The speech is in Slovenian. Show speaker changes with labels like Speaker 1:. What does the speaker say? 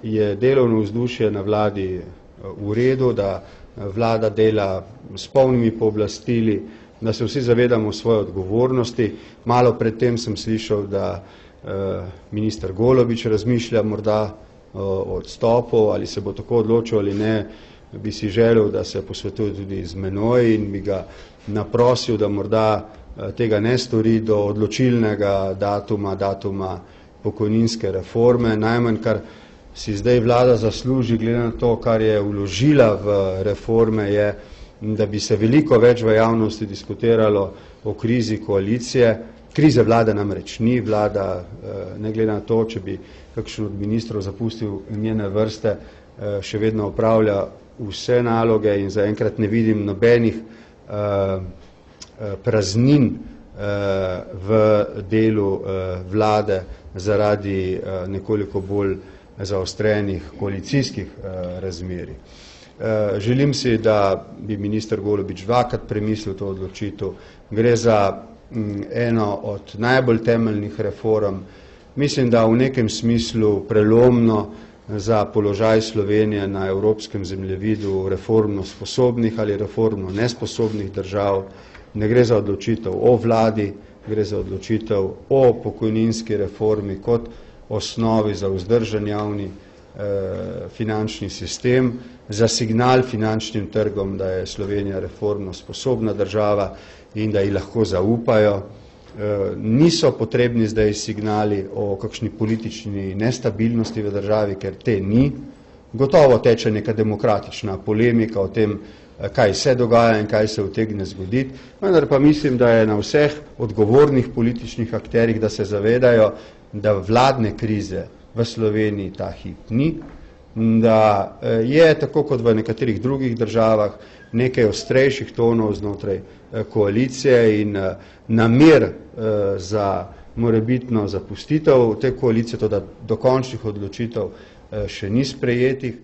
Speaker 1: je delovno vzdušje na vladi v redu, da vlada dela s polnimi pooblastili, da se vsi zavedamo svoje odgovornosti. Malo pred tem sem slišal, da minister Golobič razmišlja morda o odstopu, ali se bo tako odločil ali ne, bi si želel, da se posvetuje tudi z menoj in bi ga naprosil, da morda tega ne stori do odločilnega datuma pokojninske reforme. Najmanj, kar si zdaj vlada zasluži, glede na to, kar je vložila v reforme, je, da bi se veliko več v javnosti diskutiralo o krizi koalicije. Krize vlade namreč ni, vlada, ne glede na to, če bi kakšen od ministrov zapustil njene vrste, še vedno opravlja vse naloge in zaenkrat ne vidim nobenih praznin v delu vlade zaradi nekoliko bolj zaostrenih koalicijskih razmerij. Želim si, da bi minister Golobič dvakrat premislil to odločitev. Gre za eno od najbolj temeljnih reform, mislim, da v nekem smislu prelomno za položaj Slovenije na evropskem zemljevidu reformno sposobnih ali reformno nesposobnih držav. Ne gre za odločitev o vladi, gre za odločitev o pokojninski reformi kot osnovi za vzdržen javni finančni sistem, za signal finančnim trgom, da je Slovenija reformno sposobna država in da ji lahko zaupajo. Niso potrebni zdaj signali o kakšni politični nestabilnosti v državi, ker te ni. Gotovo teče neka demokratična polemika o tem, kaj se dogaja in kaj se utegne zgoditi, vendar pa mislim, da je na vseh odgovornih političnih akterjih, da se zavedajo, da vladne krize v Sloveniji ta hip ni, da je, tako kot v nekaterih drugih državah, nekaj ostrejših tonov znotraj koalicije in namer za morebitno zapustitev te koalicije, to da dokončnih odločitev še ni sprejetih.